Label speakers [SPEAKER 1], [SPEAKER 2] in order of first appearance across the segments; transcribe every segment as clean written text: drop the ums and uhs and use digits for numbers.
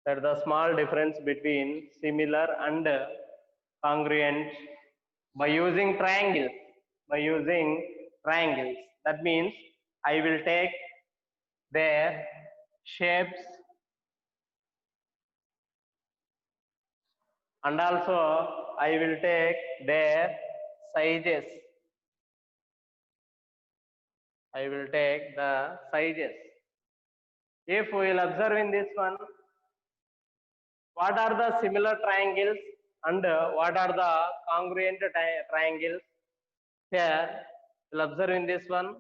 [SPEAKER 1] That the small difference between similar and congruent by using triangles. By using triangles. That means I will take their shapes and also I will take their sizes. I will take the sizes. If we will observe in this one, what are the similar triangles and what are the congruent triangles? Here, we'll observe in this one.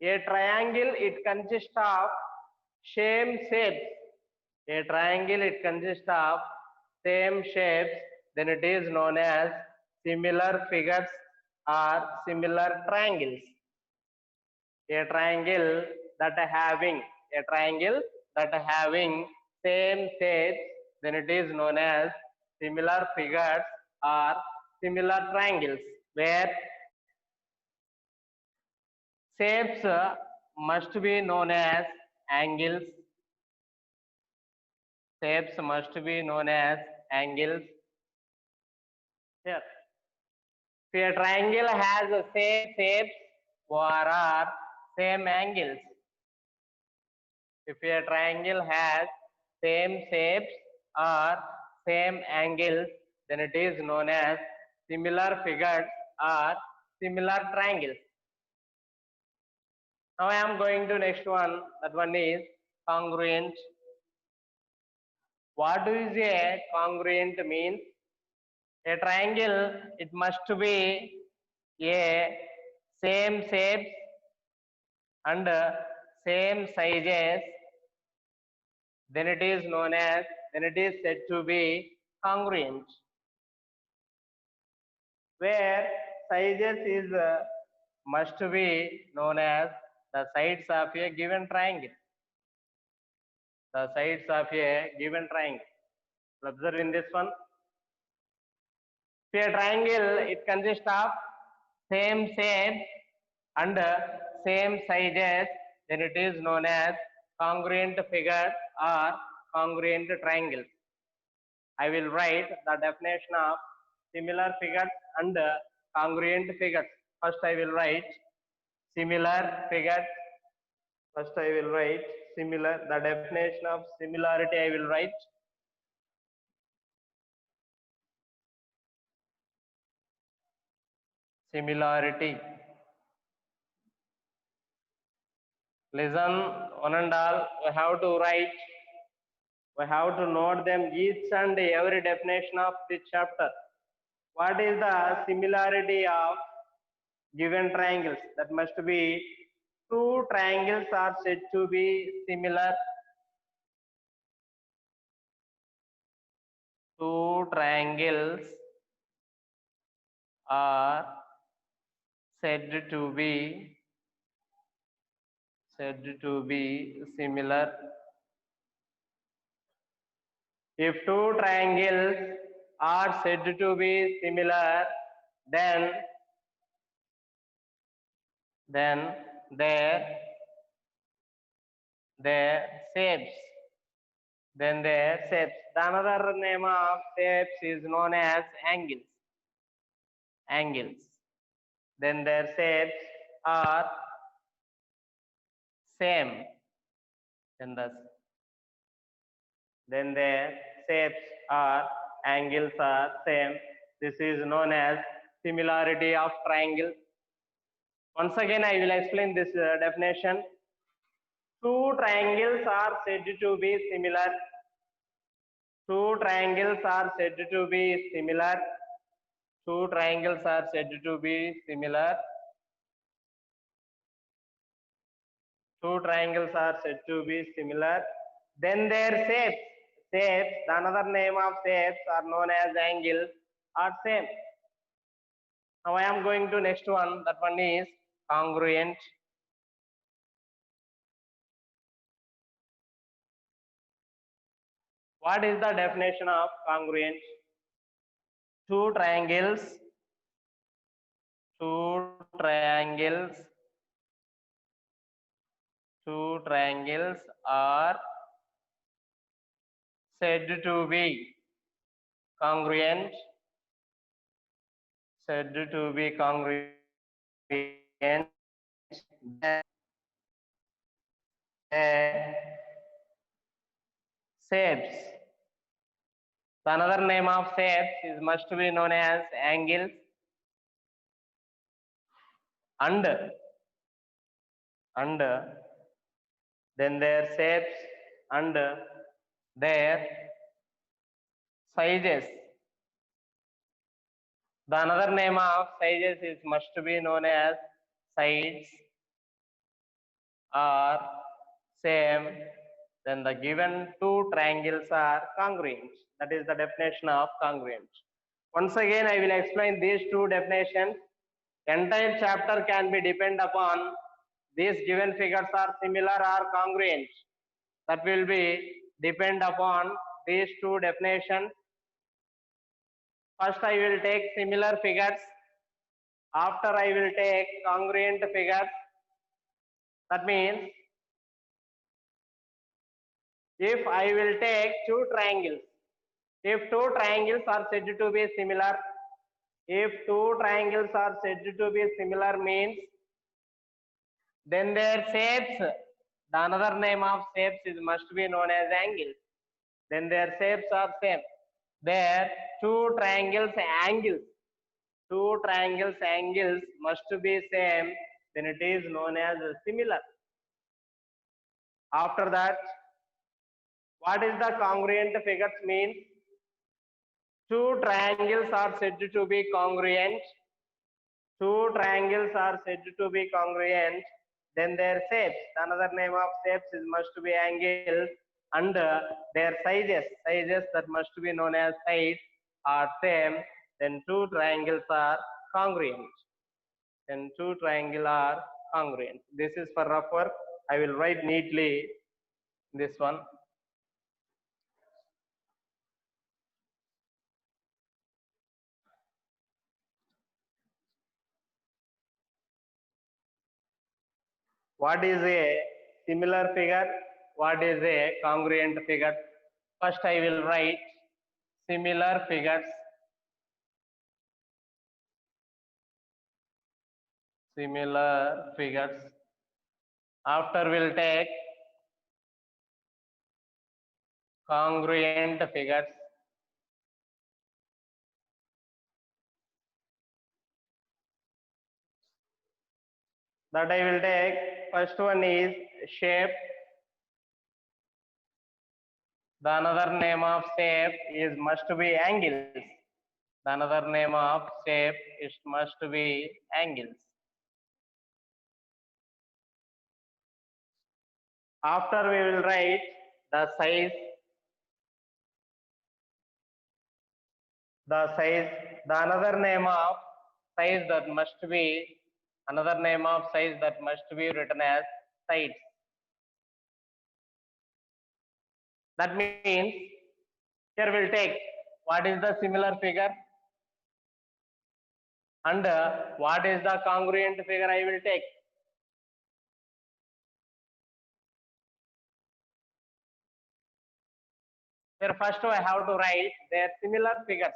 [SPEAKER 1] A triangle, it consists of same shapes. A triangle, it consists of same shapes, then it is known as similar figures or similar triangles. A triangle that having same shapes, then it is known as similar figures or similar triangles, where shapes must be known as angles. Shapes must be known as angles. Here, if a triangle has the same shapes or are same angles, if a triangle has same shapes or same angles, then it is known as similar figures or similar triangles. Now I am going to next one. That one is congruent. What is a congruent means? A triangle, it must be a same shapes and same sizes, then it is known as, then it is said to be congruent. Where sizes is must be known as the sides of a given triangle. The sides of a given triangle. Observe in this one. If a triangle, it consists of same shape and same sizes, then it is known as congruent figure or congruent triangle. I will write the definition of similar figures and congruent figures. First I will write similar figures. First I will write similar. The definition of similarity I will write. Similarity. Listen, one and all, we have to write. We have to note them each and every definition of this chapter. What is the similarity of given triangles? That must be two triangles are said to be similar. Two triangles are said to be similar. If two triangles are said to be similar, then their shapes, the another name of shapes is known as angles. Then their shapes are same. Then their shapes or angles are same. This is known as similarity of triangle. Once again, I will explain this definition. Two triangles are said to be similar. Two triangles are said to be similar. Two triangles are said to be similar. Two triangles are said to be similar. Then their shapes, the another name of shapes are known as angles, are same. Now I am going to next one. That one is congruent. What is the definition of congruent? Two triangles triangles are said to be congruent, then shapes. The another name of shapes is must be known as angles, and then their shapes and their sizes. The another name of sizes is must be known as sides are same, then the given two triangles are congruent. That is the definition of congruent. Once again, I will explain these two definitions. Entire chapter can be depend upon these given figures are similar or congruent. That will be depend upon these two definitions. First, I will take similar figures. After, I will take congruent figures. That means, if I will take two triangles, if two triangles are said to be similar, if two triangles are said to be similar means, then their shapes, the another name of shapes is must be known as angles. Then their shapes are same. Their two triangles angles must be same, then it is known as similar. After that, what is the congruent figures means? Two triangles are said to be congruent. Two triangles are said to be congruent. Then their shapes, another name of shapes is must be angles, and their sizes that must be known as sides are same. Then two triangles are congruent. Then two triangles are congruent. This is for rough work. I will write neatly this one. What is a similar figure? What is a congruent figure? First, I will write similar figures. Similar figures. After, we'll take congruent figures. That I will take. First one is shape. The another name of shape is must be angles. The another name of shape is must be angles. After, we will write the size. The another name of size that must be written as sides. That means, here we'll take what is the similar figure and what is the congruent figure I will take. Here first I have to write their similar figures.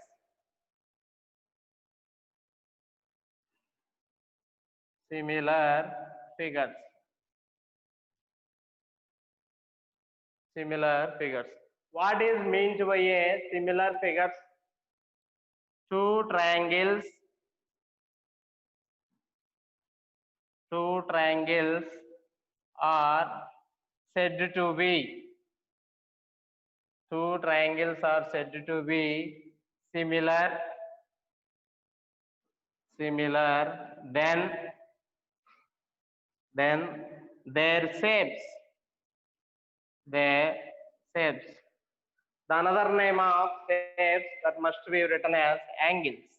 [SPEAKER 1] Similar figures. What is meant by a similar figures? Two triangles are said to be similar, then their shapes. The another name of shapes that must be written as angles.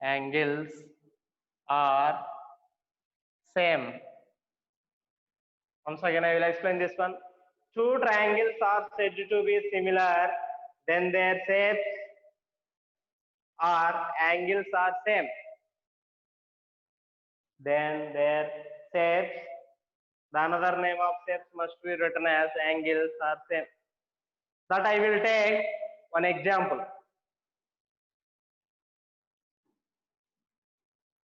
[SPEAKER 1] Angles are same. Once again, I will explain this one. Two triangles are said to be similar, then their shapes or angles are same. then their shapes, the another name of shapes must be written as angles or same. That I will take one example.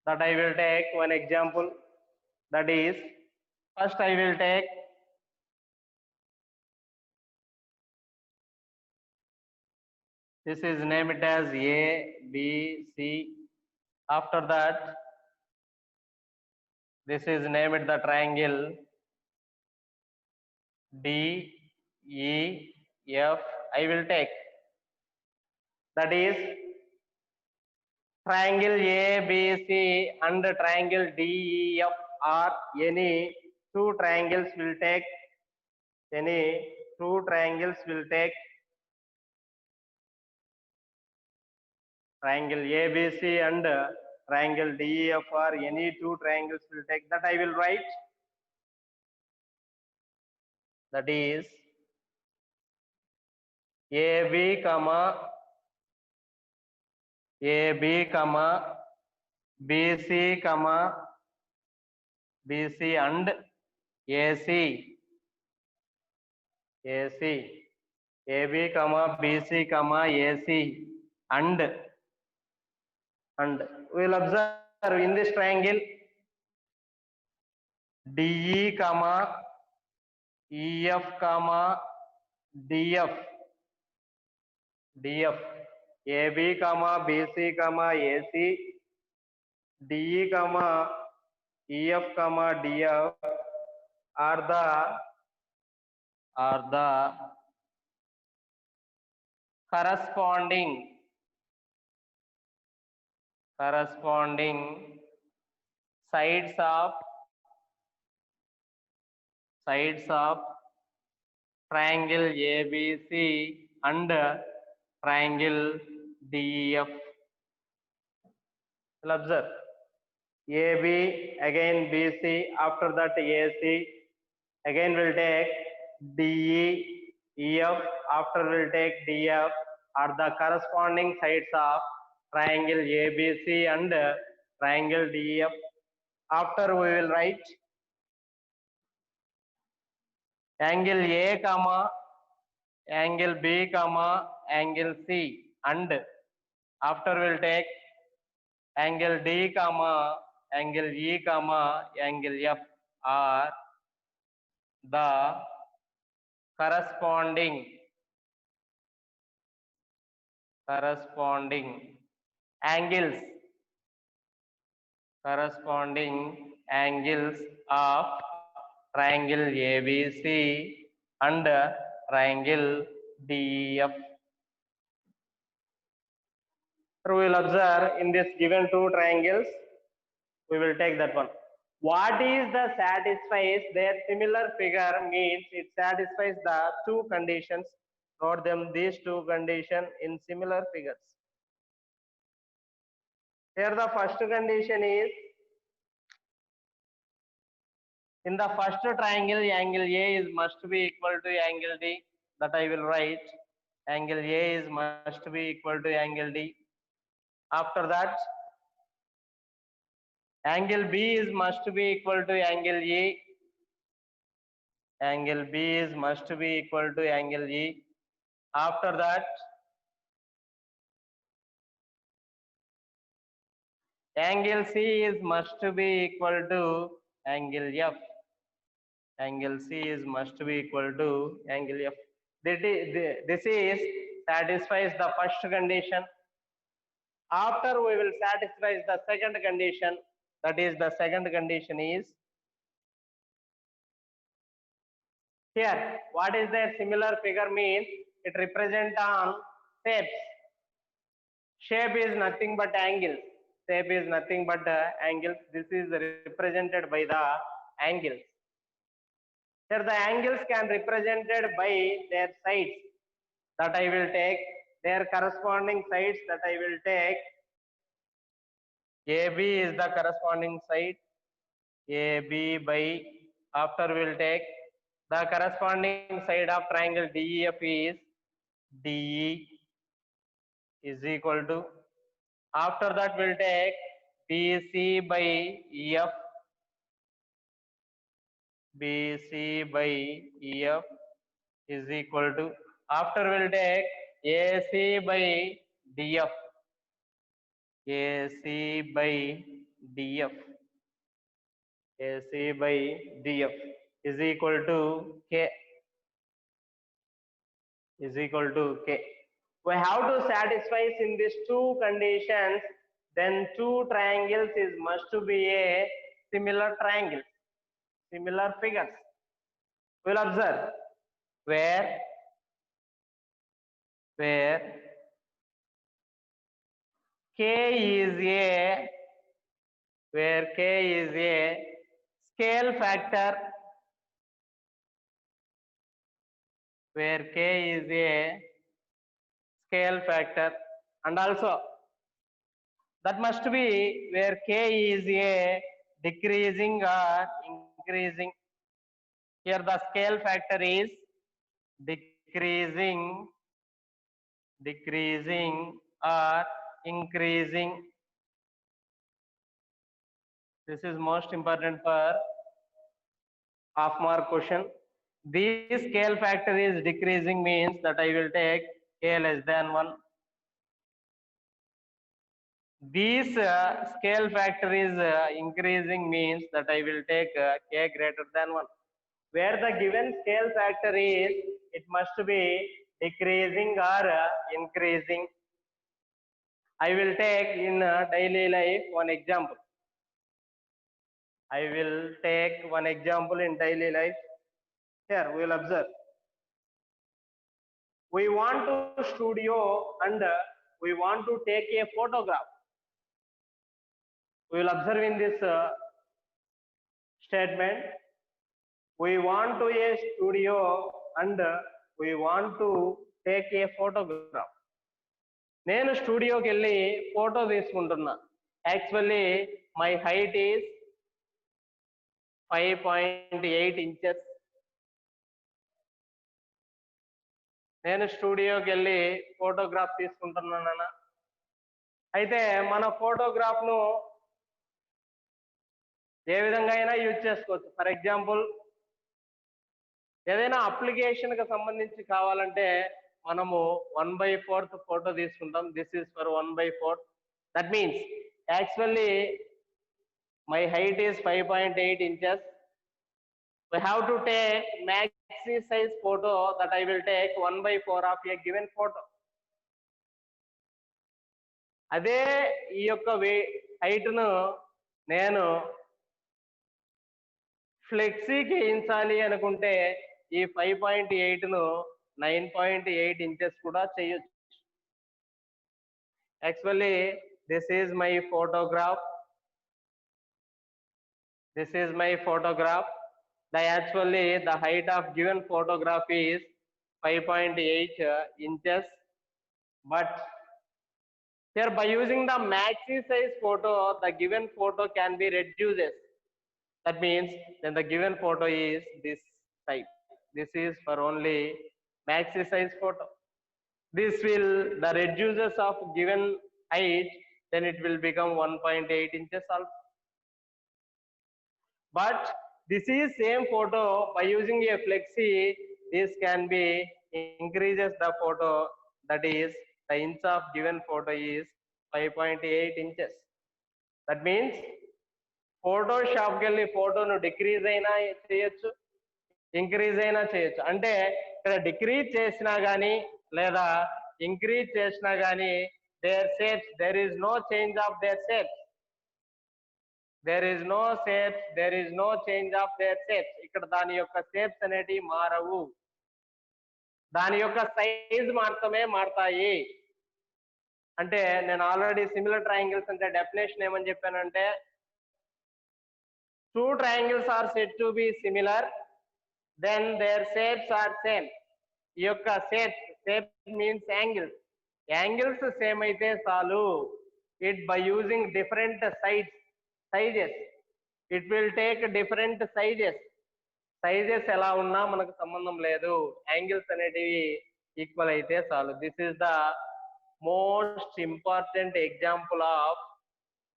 [SPEAKER 1] That I will take one example. That is, first I will take this is name it as A, B, C. After that, this is name it the triangle D, E, F. I will take. That is triangle ABC and triangle DEF or any two triangles will take triangle ABC and triangle DEF or any two triangles will take. That I will write. That is AB comma BC comma BC and AC AB comma BC comma AC and we will observe in this triangle DE comma EF comma DF AB comma BC comma AC DE comma EF comma DF are the corresponding sides of triangle ABC and triangle DEF. We'll observe AB, again BC, after that AC, again we'll take DE, EF, after we'll take DF, are the corresponding sides of triangle ABC and triangle DEF. After we will write angle A comma angle B comma angle C and after we'll take angle D comma angle E comma angle F are the corresponding angles of triangle ABC and triangle DEF. We will observe in this given two triangles, we will take that one. What is the satisfies their similar figure means it satisfies the two conditions. Note them, these two conditions in similar figures. Here the first condition is in the first triangle angle A is must be equal to angle D. That I will write. Angle A is must be equal to angle D. After that, angle B is must be equal to angle E. Angle B is must be equal to angle E. After that, angle C is must be equal to angle F. Angle C is must be equal to angle F. This is satisfies the first condition. After we will satisfy the second condition. That is the second condition is here. What is their similar figure means? It represents on shapes. Shape is nothing but angles. Shape is nothing but angles. This is represented by the angles. Here the angles can represented by their sides. That I will take their corresponding sides. That I will take. AB is the corresponding side. AB by after we will take the corresponding side of triangle DEF is DE is equal to, after that we'll take BC by EF BC by EF is equal to, after we'll take AC by DF, AC by DF, AC by DF is equal to K, is equal to K. We have to satisfy in these two conditions, then two triangles is must to be a similar triangle, similar figures. We'll observe where K is a, where K is a scale factor, where K is a scale factor, and also that must be where K is a decreasing or increasing. Here the scale factor is decreasing, decreasing or increasing. This is most important for half mark question. This scale factor is decreasing means that I will take K less than 1. This scale factor is increasing means that I will take K greater than 1. Where the given scale factor is, it must be decreasing or increasing. I will take in daily life one example. I will take one example in daily life. Here we will observe. We want to studio and we want to take a photograph. We will observe in this statement. We want to a studio and we want to take a photograph. నేను స్టూడియోకి వెళ్ళి photo తీసుకుంటున్నా. Actually my height is 5.8 inches. నేను స్టూడియోకి వెళ్ళి photograph తీసుకుంటున్నాను. అయితే మన ఫోటోగ్రాఫ్ ను ఏ విధంగా అయినా యూజ్ చేసుకోవచ్చు. ఫర్ ఎగ్జాంపుల్ ఏదైనా అప్లికేషన్ కి సంబంధించి కావాలంటే మనము 1/4 ఫోటో తీసుకుంటాం. This is for 1/4. That means actually my height is 5.8 inches. We have to take maxi size photo, that I will take 1/4 of a given photo. అదే ఈ యొక్క హైట్ ను నేను ఫ్లెక్సీకి వేయించాలి అనుకుంటే ఈ 5.8 ను 9.8 inches కూడా చేయొచ్చు. Actually this is my photograph. This is my photograph. Actually the height of given photograph is 5.8 inches. But here by using the maxi size photo, the given photo can be reduced. That means then the given photo is this type. This is for only maxi size photo. This will, the reduces of given height, then it will become 1.8 inches also. But this is same photo, by using a flexi, this can be increases the photo, that is the inch of given photo is 5.8 inches. That means Photoshop కెళ్ళి ఫోటోను decrease అయినా చేయొచ్చు, increase అయినా చేయొచ్చు. అంటే ఇక్కడ decrease చేసినా కానీ లేదా ఇంక్రీజ్ చేసినా కానీ their shapes, there is no change of their shapes. There is no shapes, there is no change of their shapes. ఇక్కడ దాని యొక్క షేప్స్ అనేటివి మారవు, దాని యొక్క సైజ్ మాత్రమే మారతాయి. అంటే నేను ఆల్రెడీ సిమిలర్ ట్రయాంగిల్స్ అంటే డెఫినేషన్ ఏమని చెప్పానంటే, two triangles are said to be similar, then their shapes are same. ఈ యొక్క shape means angles. Angles same అయితే చాలు. It by using different sizes, it will take different sizes ఎలా ఉన్నా మనకు సంబంధం లేదు, యాంగిల్స్ అనేటివి ఈక్వల్ అయితే చాలు. This is the most important example of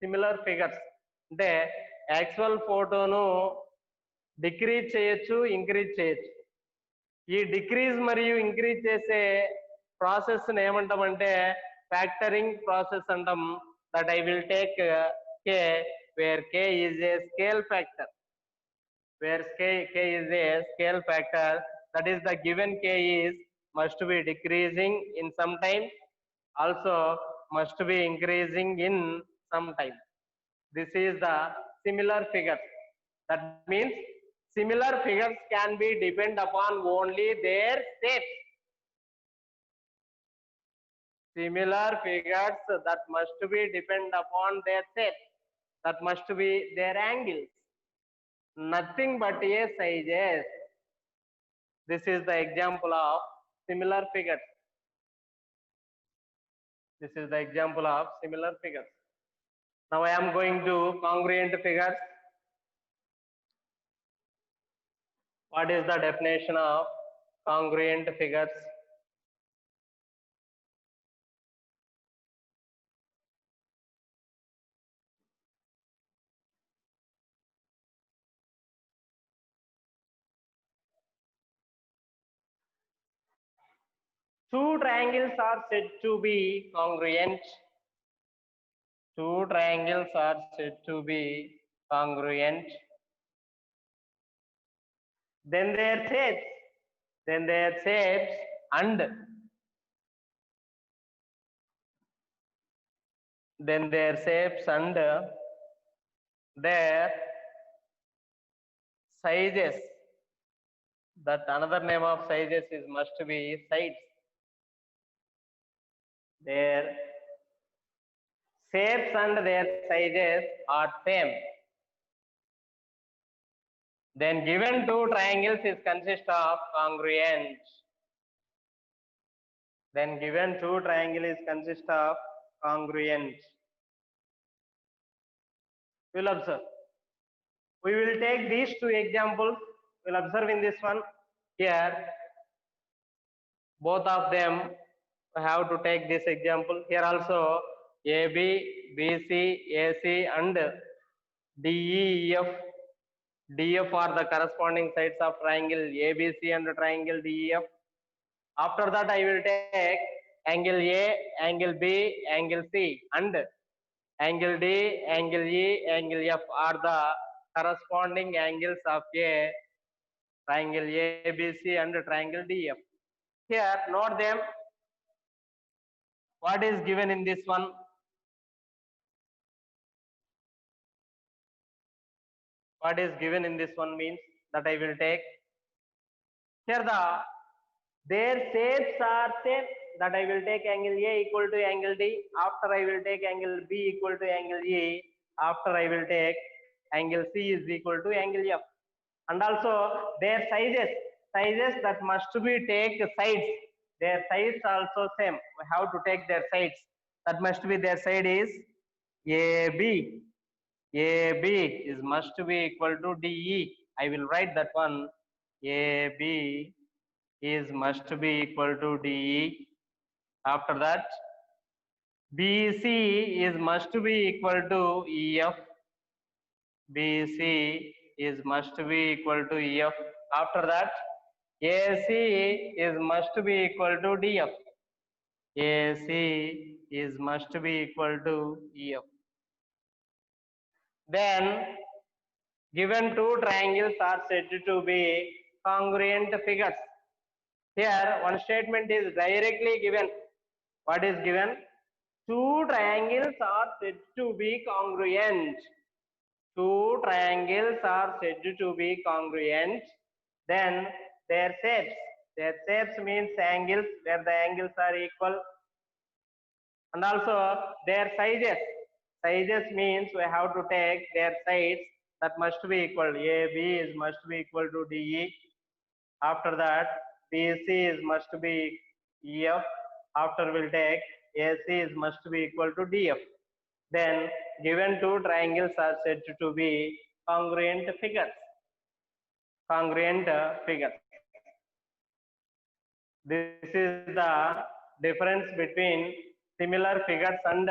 [SPEAKER 1] similar figures. అంటే యాక్చువల్ ఫోటోను డిక్రీజ్ చేయొచ్చు, ఇంక్రీజ్ చేయొచ్చు. ఈ డిక్రీజ్ మరియు ఇంక్రీజ్ చేసే ప్రాసెస్ ఏమంటామంటే ఫ్యాక్టరింగ్ ప్రాసెస్ అంటాం. That I will take k where k is a scale factor, where k is a scale factor, that is the given k is must be decreasing in some time, also must be increasing in some time. This is the similar figures. That means similar figures can be depend upon only their shapes. Similar figures that must be depend upon their shapes, that must be their angles, nothing but a sizes. This is the example of similar figures. This is the example of similar figures. Now I am going to congruent figures. What is the definition of congruent figures? Two triangles are said to be congruent. Two triangles are said to be congruent. Then their shapes and then their shapes and their sizes. That another name of sizes is must be sides. Their shapes and their sizes are same. Then given two triangles is consist of congruent. Then given two triangle is consist of congruent. We will observe. We will take these two examples. We will observe in this one. Here, both of them have to take this example. Here also AB, BC, AC and DEF. DF are the corresponding sides of triangle ABC and triangle DEF. After that, I will take angle A, angle B, angle C, and angle D, angle E, angle F are the corresponding angles of a triangle ABC and triangle DF. Here, note them. What is given in this one? What is given in this one means that I will take. Here their shapes are same, that I will take angle A equal to angle D. After I will take angle B equal to angle E. After I will take angle C is equal to angle F. And also their sizes that must be take sides. Their sides also same. We have to take their sides. That must be their side is AB. AB is must be equal to DE. I will write that one. AB is must be equal to DE. After that, BC is must be equal to EF. BC is must be equal to EF. After that, AC is must be equal to DF. AC is must be equal to EF. Then, given two triangles are said to be congruent figures. Here, one statement is directly given. What is given? Two triangles are said to be congruent. Two triangles are said to be congruent. Then their shapes. Their shapes means angles where the angles are equal. And also their sizes. Sizes means we have to take their sides that must be equal. AB is must be equal to DE. After that, BC is must be EF. After we'll take AC is must be equal to DF. Then given two triangles are said to be congruent figures. Congruent figures. This is the difference between similar figures and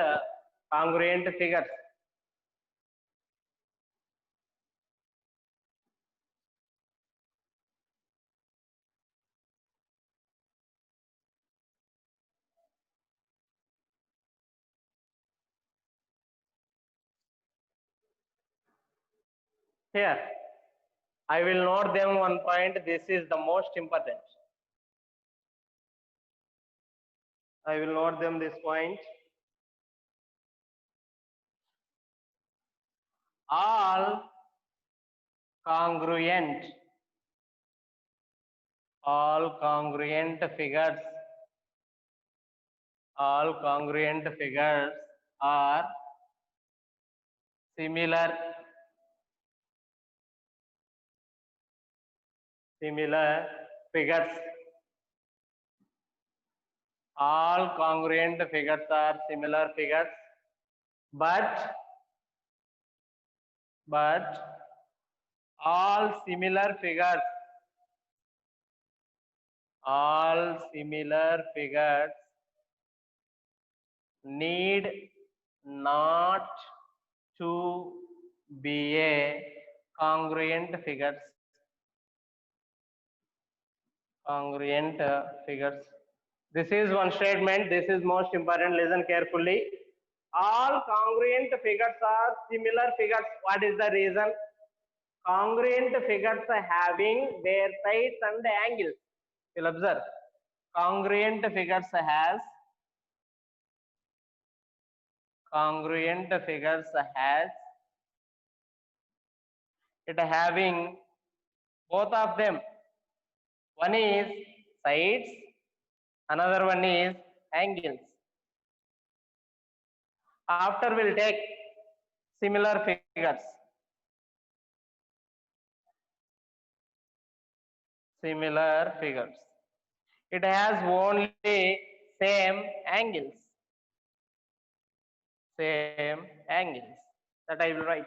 [SPEAKER 1] congruent figures. Here, I will note them one point. This is the most important. I will note them this point. All congruent, all congruent figures, all congruent figures are similar figures. All congruent figures are similar figures, but all similar figures need not to be a congruent figures. This is one statement. This is most important. Listen carefully. All congruent figures are similar figures. What is the reason? Congruent figures having their sides and angles. You'll observe. Congruent figures has it having both of them. One is sides, another one is angles. After we'll take similar figures. It has only same angles. That I will write.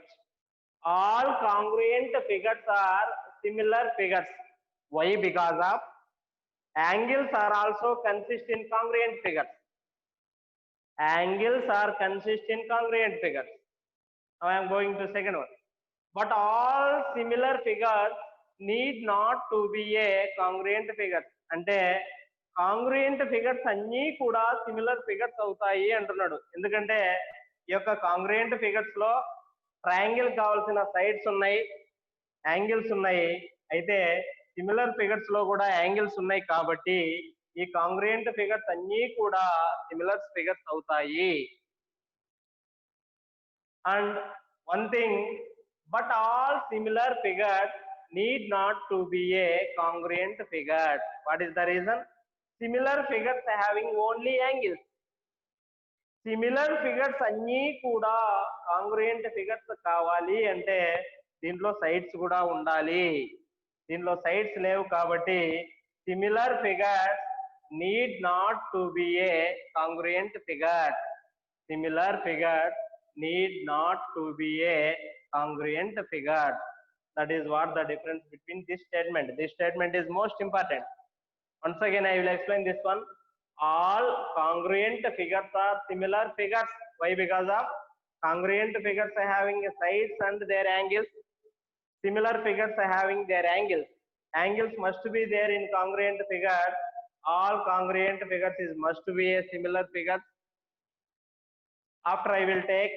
[SPEAKER 1] All congruent figures are similar figures. Why? Because of angles are also consist in congruent figures. Angles are consist in congruent figures. Now I am going to second one. But all similar figures need not to be a congruent figure. అంటే కాంగ్రుయెంట్ figures అన్నీ కూడా similar figures అవుతాయి అంటున్నాడు. ఎందుకంటే ఈ యొక్క కాంగ్రుయెంట్ figures లో triangle కావాల్సిన సైడ్స్ ఉన్నాయి, యాంగిల్స్ ఉన్నాయి. అయితే సిమిలర్ ఫిగర్స్ లో కూడా యాంగిల్స్ ఉన్నాయి కాబట్టి ఈ కాంగ్రుయెంట్ ఫిగర్స్ అన్నీ కూడా సిమిలర్ ఫిగర్స్ అవుతాయి. And one thing, but all similar figures need not to be a congruent figure. What is the reason? Similar figures having only angles. Similar figures అన్నీ కూడా కాంగ్రుయెంట్ ఫిగర్స్ కావాలి అంటే దీంట్లో సైడ్స్ కూడా ఉండాలి. దీంట్లో సైడ్స్ లేవు కాబట్టి similar figures need not to be a congruent figure. Similar figures need not to be a congruent figure. That is what the difference between this statement. This statement is most important. Once again I will explain this one. All congruent figures are similar figures. Why? Because of congruent figures are having sides and their angles. Similar figures are having their angles. Angles must be there in congruent figures. All congruent figures is must be a similar figure. After I will take,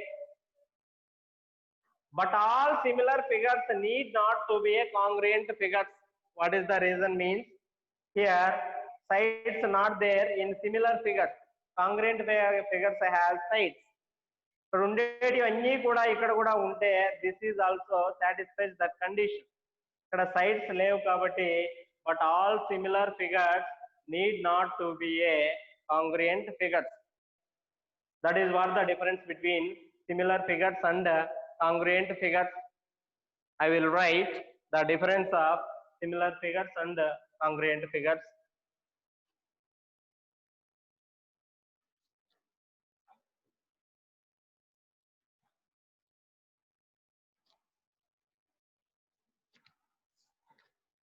[SPEAKER 1] but all similar figures need not to be a congruent figures. What is the reason? Means here sides not there in similar figures. Congruent figures have sides. ఇక్కడ ఉండేటి అన్నీ కూడా ఇక్కడ కూడా ఉంటే this is also satisfies that condition. ఇక్కడ sides లేవు కాబట్టి but all similar figures need not to be a congruent figures. That is what the difference between similar figures and congruent figures. I will write the difference of similar figures and congruent figures.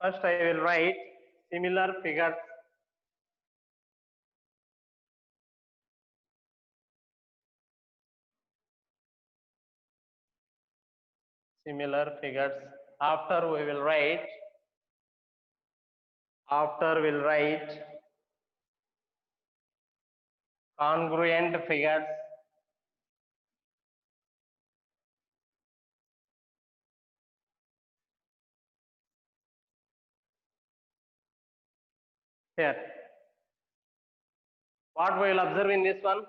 [SPEAKER 1] First I will write similar figures. After we'll write congruent figures. Here, what we will observe in this one?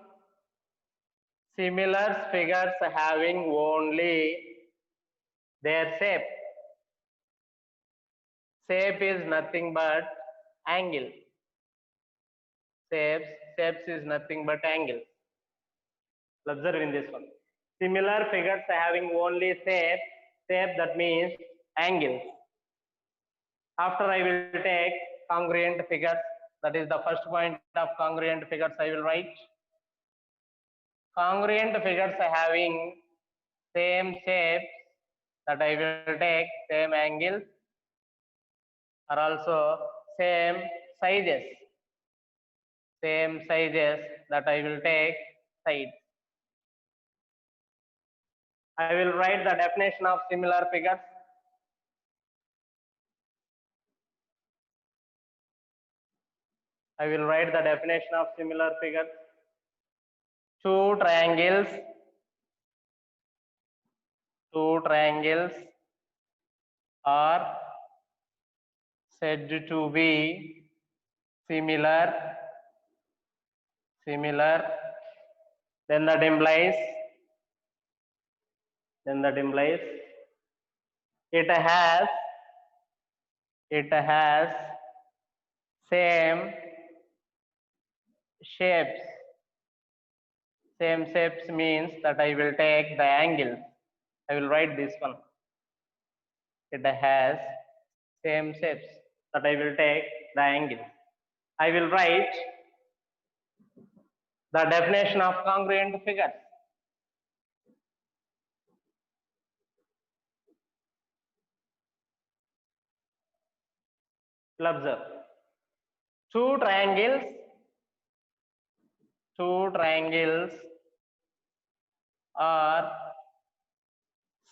[SPEAKER 1] Similar figures having only their shape. Shape is nothing but angle. Shapes is nothing but angle. Observe in this one. Similar figures having only shape that means angles. After I will take congruent figures, that is the first point of congruent figures I will write. Congruent figures having same shapes, that I will take same angles, are also same sizes. Same sizes, that I will take sides. I will write the definition of similar figures. I will write the definition of similar figures. Two triangles are said to be similar. Then that implies it has same shapes. Same shapes means that I will take the angles. I will write this one. It has same shapes, that I will take the angles. I will write the definition of congruent figures. Observe. Two triangles are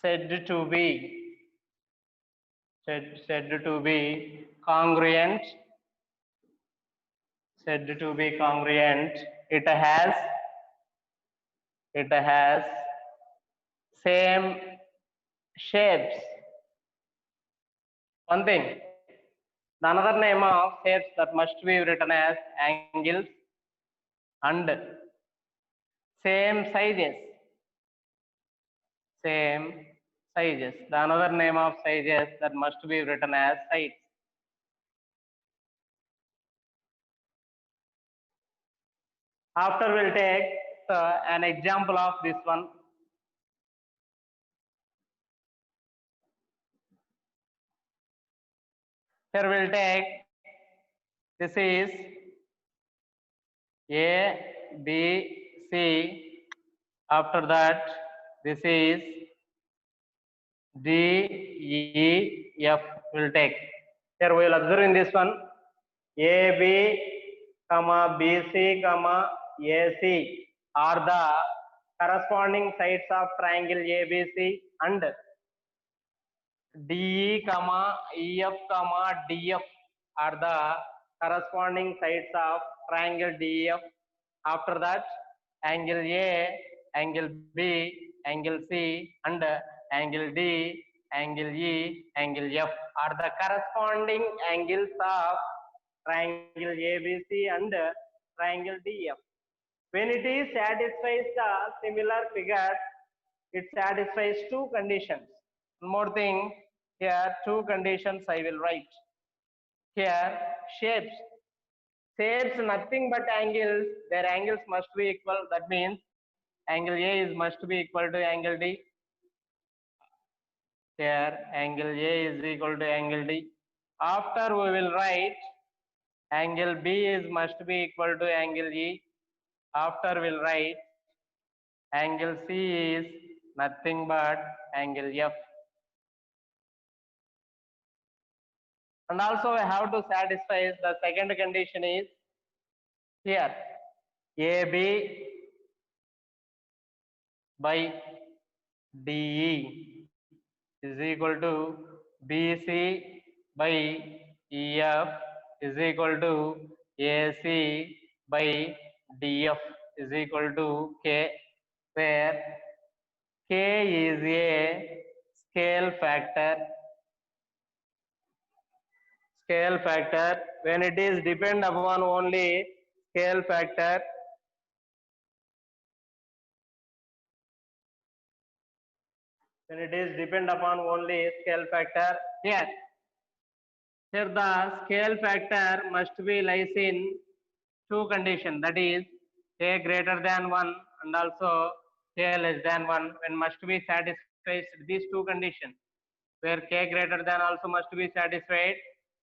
[SPEAKER 1] said to be congruent. It has same shapes. One thing, the another name of shapes that must be written as angles, and same sizes. The another name of sizes that must be written as sides. After we'll take an example of this one. Here we'll take, this is A, B, C. After that, this is D, E, F. We'll take. Here we will observe in this one, A, B, BC, AC are the corresponding sides of triangle ABC, and DE, EF, DF are the corresponding sides of triangle DEF. After that, angle A, angle B, angle C, and angle D, angle E, angle F are the corresponding angles of triangle ABC and triangle DF. When it is satisfies the similar figure, it satisfies two conditions. One more thing, here two conditions I will write. Here shapes nothing but angles, their angles must be equal. That means angle A must be equal to angle D. Here angle A is equal to angle D. After we will write angle B must be equal to angle E. After we'll write angle C is nothing but angle F. And also we have to satisfy the second condition is here AB by DE is equal to BC by EF is equal to AC by DF is equal to K, where K is a scale factor scale factor. When it is depend upon only scale factor, when it is depend upon only scale factor, here the scale factor must be lies in two conditions, that is k greater than 1 and also k less than 1. When must be satisfied these two conditions, where k greater than also must be satisfied,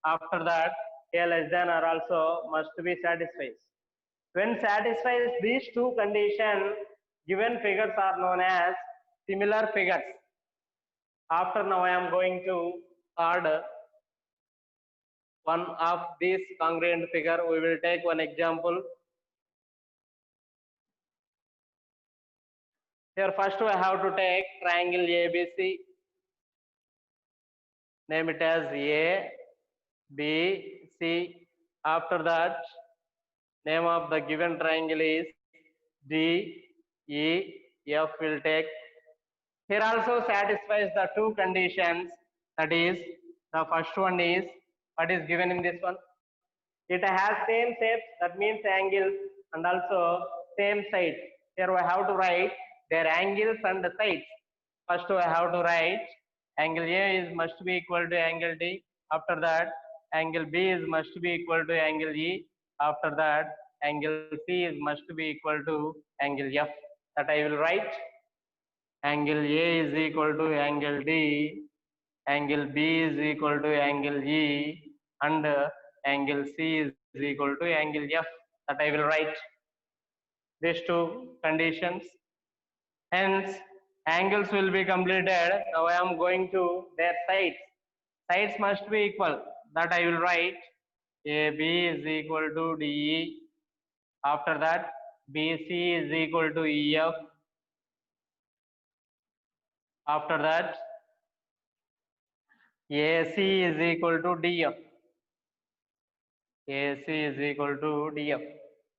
[SPEAKER 1] after that k less than are also must be satisfied. When satisfies these two conditions, given figures are known as similar figures. After now I am going to add one of these congruent figure. We will take one example. Here first I have to take triangle ABC. Name it as A, B, C. After that, name of the given triangle is D, E, F will take. Here also satisfies the two conditions. That is, the first one is what is given in this one. It has same shapes, that means angles, and also same sides. Here I have to write their angles and the sides. First I have to write angle A is must be equal to angle D. After that, angle B is must be equal to angle E. After that, angle C is must be equal to angle F. That I will write. Angle A is equal to angle D, angle B is equal to angle E, and angle C is equal to angle F. That I will write these two conditions. Hence, angles will be completed. Now I am going to their sides. Sides must be equal. That I will write AB is equal to DE. After that, BC is equal to EF. After that, AC is equal to DF. AC is equal to DF.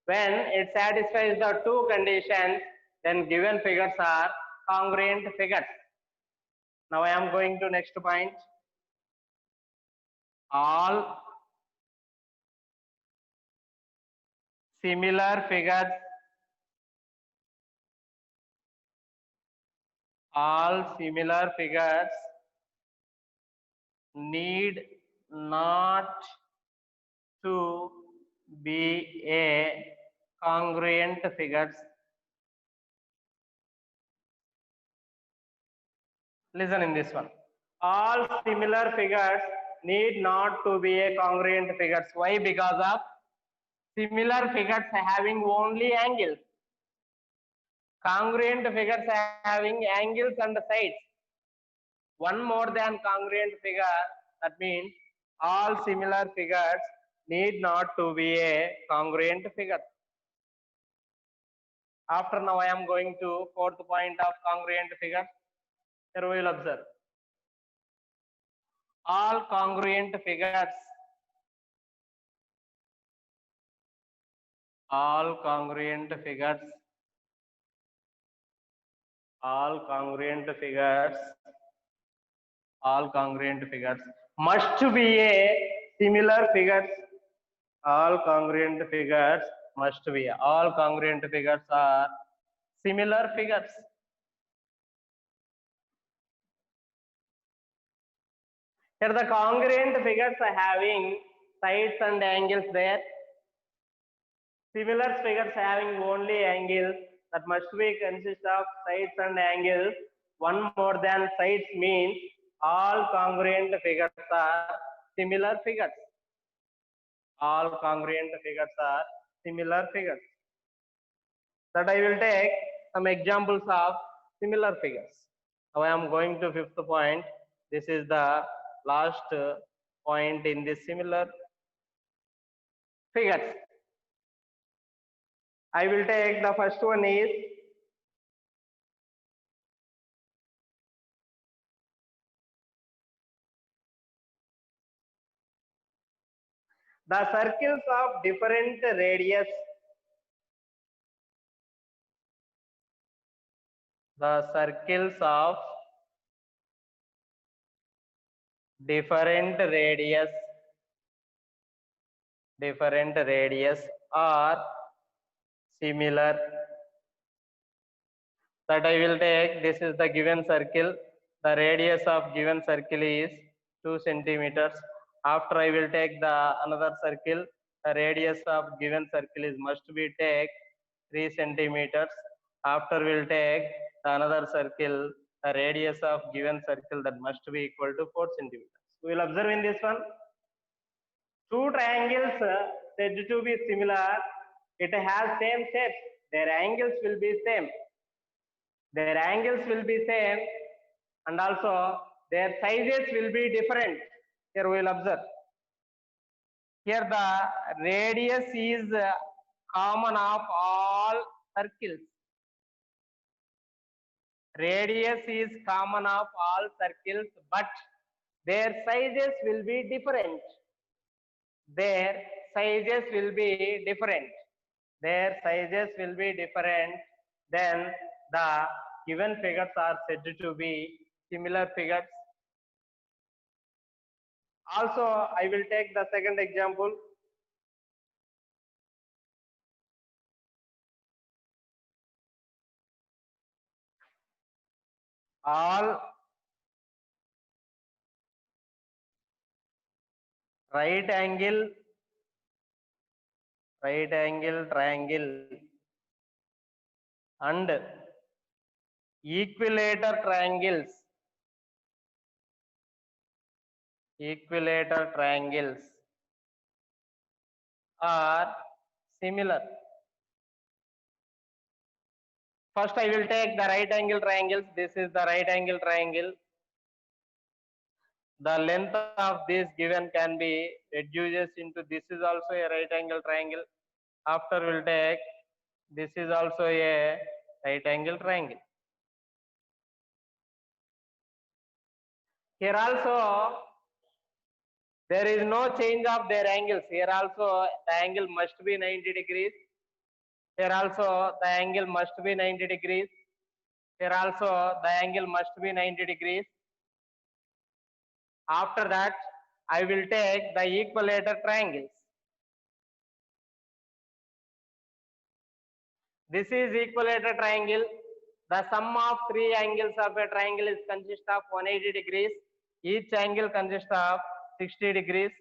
[SPEAKER 1] When it satisfies the two conditions, then given figures are congruent figures. Now I am going to next point. All similar figures, need not to be a congruent figures. Listen in this one. All similar figures need not to be a congruent figures. Why? Because of similar figures having only angles. Congruent figures having angles and sides. One more than congruent figure, that means all similar figures need not to be a congruent figure. After now I am going to fourth point of congruent figure. Here we will observe. All congruent figures, all congruent figures must be a similar figures. All congruent figures must be. All congruent figures are similar figures. Here the congruent figures are having sides and angles there. Similar figures having only angles, that must be consist of sides and angles. One more than sides means all congruent figures are similar figures. All congruent figures are similar figures. That I will take some examples of similar figures. Now I am going to fifth point. This is the last point in this similar figures. I will take the first one is the circles of different radius. The circles of different radius different radius or similar. That I will take, this is the given circle. The radius of given circle is 2 centimeters. After I will take the another circle. The radius of given circle is must be take 3 centimeters. After we'll take the another circle. The radius of given circle that must be equal to 4 centimeters. We will observe in this one. Two triangles said to be similar. It has same shape. Their angles will be same. Their angles will be same, and also their sizes will be different. Here we will observe. Here the radius is common of all circles. Radius is common of all circles, but their sizes will be different. Their sizes will be different. Their sizes will be different. Then the given figures are said to be similar figures. Also, I will take the second example. All right angle triangle and equilateral triangles are similar. First, I will take the right angle triangles. This is the right angle triangle. The length of this given can be reduced into, this is also a right angle triangle. After we'll take, this is also a right angle triangle. Here also, there is no change of their angles. Here also, the angle must be 90 degrees. Here also, the angle must be 90 degrees. Here also, the angle must be 90 degrees. After that, I will take the equilateral triangles. This is equilateral triangle. The sum of three angles of a triangle is consist of 180 degrees. Each angle consists of 60 degrees.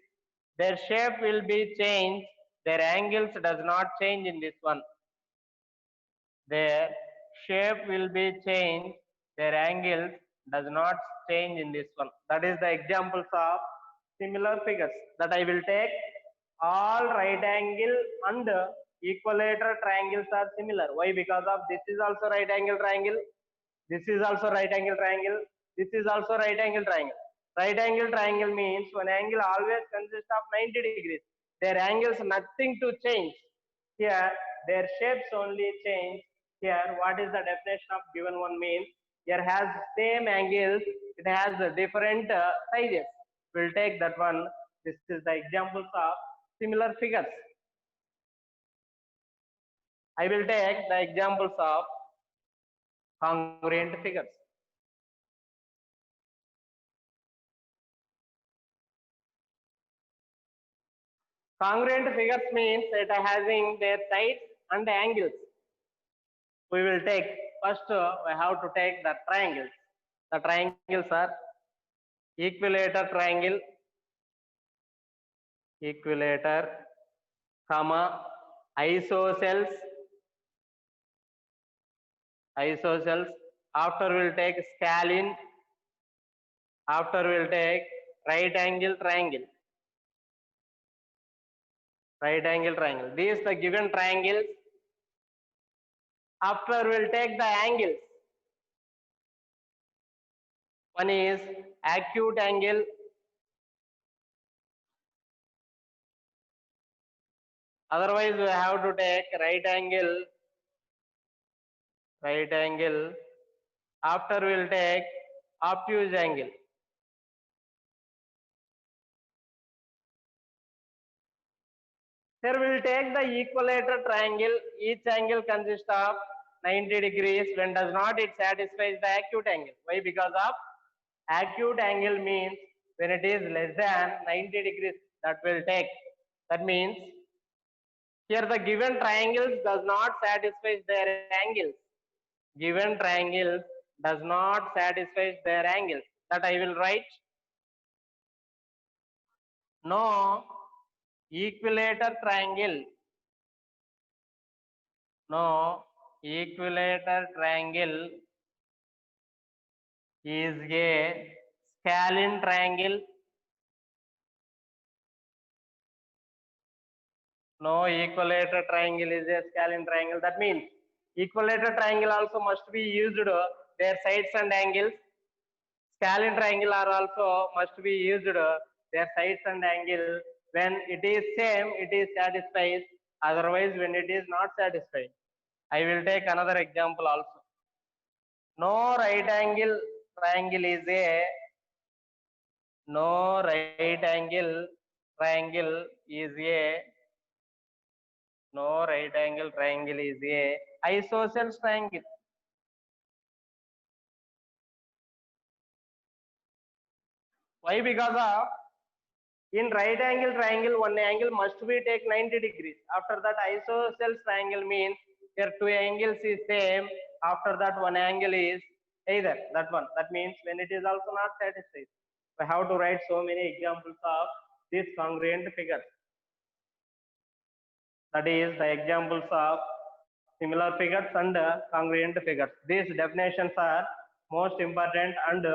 [SPEAKER 1] Their shape will be changed. Their angles does not change in this one. Their shape will be changed. Their angles does not change in this one. That is the examples of similar figures that I will take. All right angle and equilateral triangles are similar. Why? Because of this is also right angle triangle. This is also right angle triangle. This is also right angle triangle. Right angle triangle means one angle always consists of 90 degrees. Their angles nothing to change. Here their shapes only change. Here what is the definition of given one means? Here has same angles. It has different sizes. We'll take that one. This is the examples of similar figures. I will take the examples of congruent figures. Congruent figures means it having their sides and angles. We will take first we have to take the triangles. The triangles are equilateral, comma, isosceles. After we'll take scalene. After we'll take right angle triangle. These the given triangles. After we'll take the angles. One is acute angle. Otherwise, we have to take right angle. After we'll take obtuse angle. Here we'll take the equilateral triangle. Each angle consists of 90 degrees. When does not, it satisfies the acute angle. Why? Because of acute angle means when it is less than 90 degrees, that will take. That means here the given triangles does not satisfy their angles. Given triangles does not satisfy their angles. That I will write. No equilateral triangle. No equilateral triangle is a scalene triangle. No equilateral triangle is a scalene triangle. That means equilateral triangle also must be used their sides and angles. Scalene triangle are also must be used their sides and angle. When it is same, it is satisfied. Otherwise, when it is not satisfied. I will take another example also. No right angle triangle is a no right angle triangle is a no right angle triangle is a isosceles triangle. Why? Because of in right angle triangle, one angle must be take 90 degrees. After that, isosceles triangle means here two angles is same. After that, one angle is either that one. That means when it is also not satisfied. We have to write so many examples of these congruent figures. That is the examples of similar figures and congruent figures. These definitions are most important and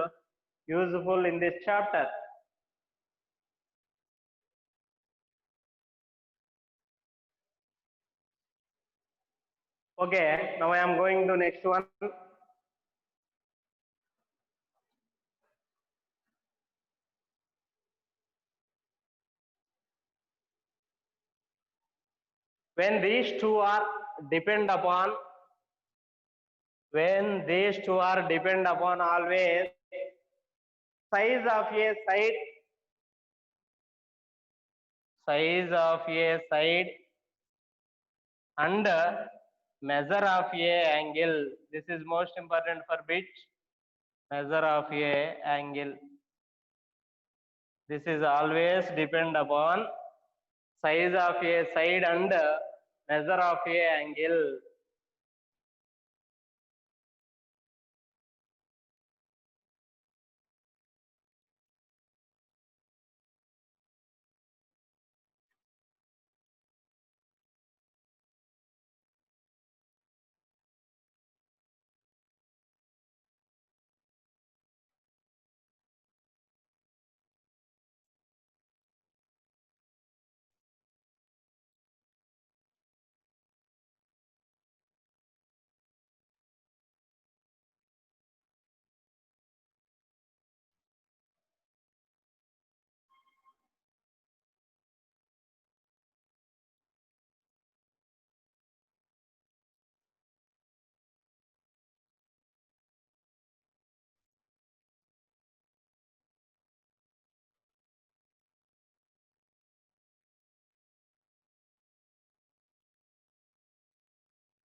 [SPEAKER 1] useful in this chapter. Okay, now I am going to next one. When these two are depend upon, when these two are depend upon always size of a side, size of a side and measure of a angle. This is most important for which measure of a angle. This is always depend upon size of a side and measure of a angle.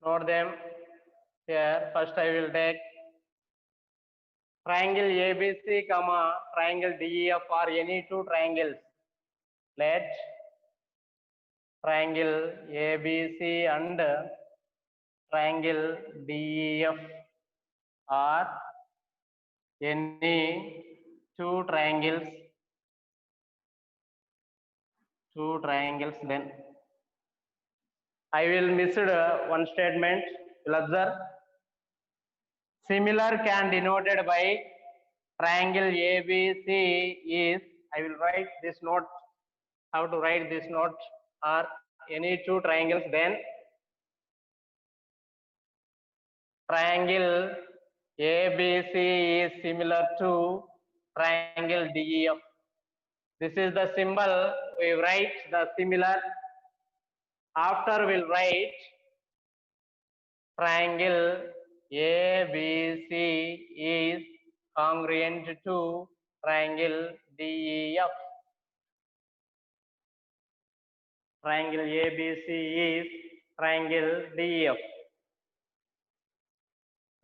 [SPEAKER 1] Note them here. First I will take triangle ABC, comma triangle DEF or any two triangles. Let triangle ABC and triangle DEF or any two triangles. Then I will miss one statement. You'll observe similar can denoted by triangle ABC is, I will write this note, how to write this note, or any two triangles, then triangle ABC is similar to triangle DEF. This is the symbol, we write the similar. After we'll write triangle ABC is congruent to triangle DEF. Triangle ABC is triangle DEF.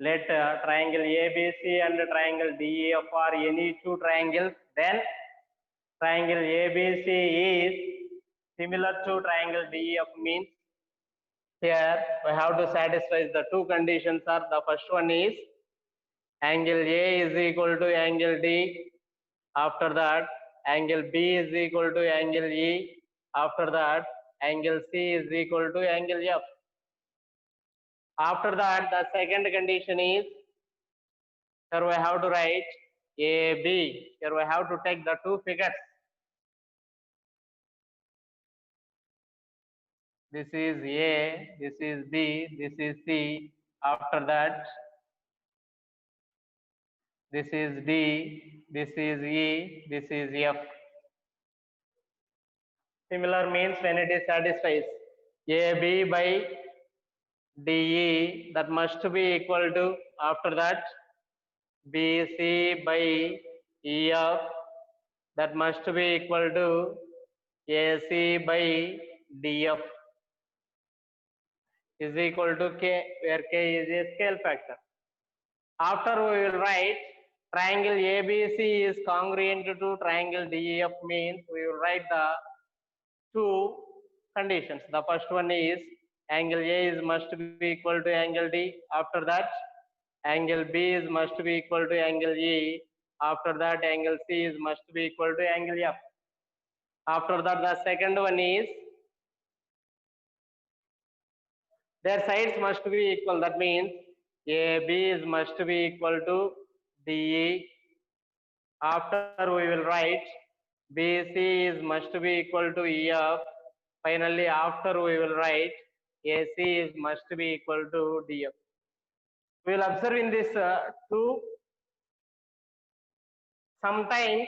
[SPEAKER 1] Let triangle ABC and triangle DEF are any two triangles, then triangle ABC is similar to triangle DEF means here we have to satisfy the two conditions are the first one is angle A is equal to angle D. After that, angle B is equal to angle E. After that, angle C is equal to angle F. After that, the second condition is here we have to write AB. Here we have to take the two figures. This is A, this is B, this is C. After that, this is D, this is E, this is F. Similar means when it is satisfies AB by DE, that must be equal to, after that, BC by EF, that must be equal to AC by DF is equal to K, where K is a scale factor. After we will write triangle ABC is congruent to triangle DEF means we will write the two conditions. The first one is angle A is must be equal to angle D. After that, angle B is must be equal to angle E. After that, angle C is must be equal to angle F. After that, the second one is their sides must be equal. That means AB is must be equal to DE. After we will write BC is must be equal to EF. Finally, after we will write AC is must be equal to DF. We will observe in this two. Sometimes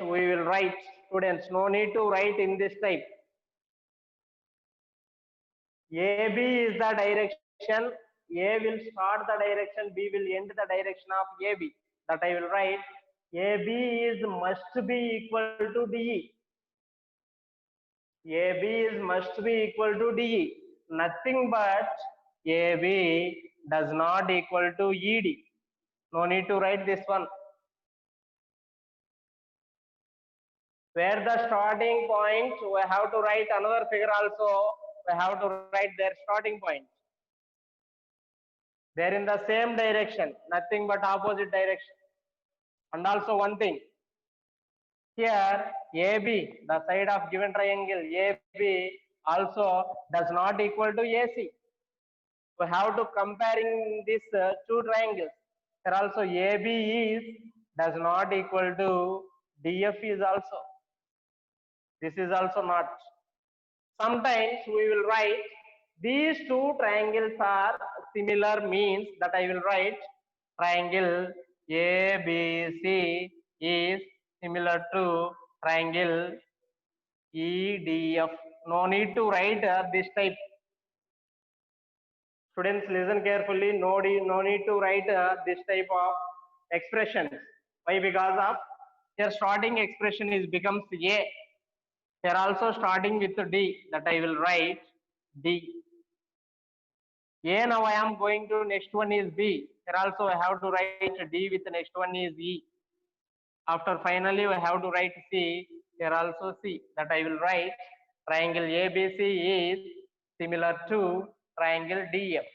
[SPEAKER 1] we will write, students, no need to write in this type. AB is the direction, A will start the direction, B will end the direction of AB. That I will write AB is must be equal to DE. AB is must be equal to DE. Nothing but AB does not equal to ED. No need to write this one. Where the starting point, we have to write another figure also. We have to write their starting point. They are in the same direction, nothing but opposite direction. And also one thing, here AB, the side of given triangle AB also does not equal to AC. We have to comparing these two triangles. Here also AB is does not equal to DF is also. This is also not. Sometimes we will write these two triangles are similar means that I will write triangle ABC is similar to triangle EDF. No need to write this type. Students, listen carefully. No need to write this type of expressions. Why? Because of their starting expression is becomes A. They are also starting with D. That I will write D. A now I am going to next one is B. Here also I have to write D with the next one is E. After finally we have to write C. Here also C. That I will write triangle ABC is similar to triangle DF.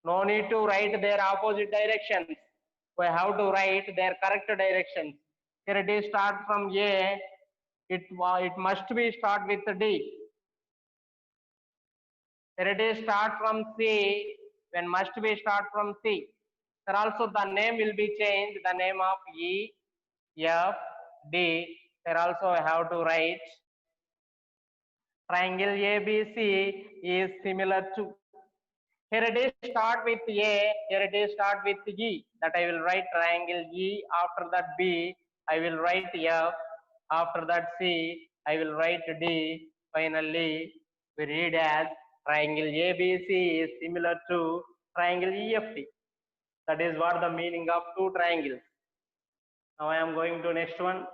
[SPEAKER 1] No need to write their opposite directions. We have to write their correct directions. Here it is start from A. It must be start with D. Here it is start from C, when must be start from C. There also the name will be changed, the name of E, F, D. Here also I have to write triangle ABC is similar to. Here it is start with A, here it is start with E. That I will write triangle E, after that B, I will write F, after that C, I will write D. Finally, we read as triangle ABC is similar to triangle EFT. That is what the meaning of two triangles. Now I am going to next one.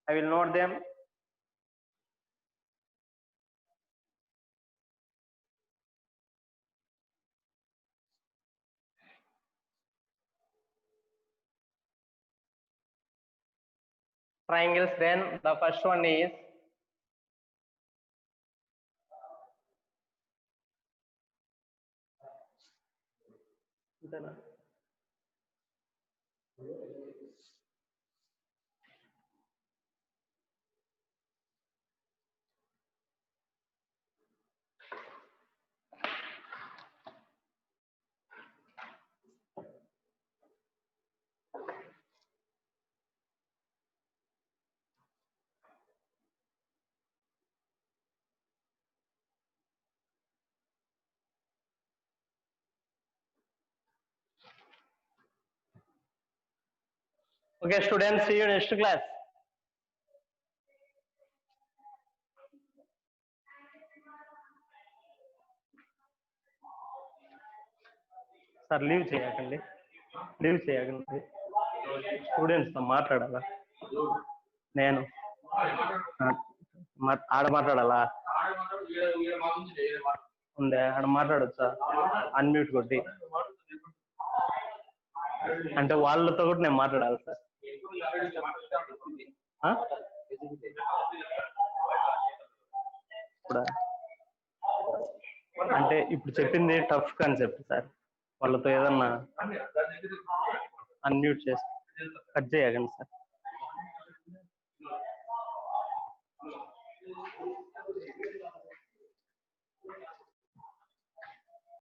[SPEAKER 1] I will note them. triangles. Then the first one is okay, students. See you next class. Sir leave చేయకండి, leave చేయకండి. స్టూడెంట్స్తో మాట్లాడాలా నేను, ఆడ మాట్లాడాలా ఉందే, ఆడ మాట్లాడొచ్చా unmute కొట్టి? అంటే వాళ్ళతో కూడా నేను మాట్లాడాలి సార్. ఇప్పుడు అంటే ఇప్పుడు చెప్పింది టఫ్ కాన్సెప్ట్ సార్, వాళ్ళతో ఏదన్నా అన్మ్యూట్ చేసి కట్ చేయకండి సార్.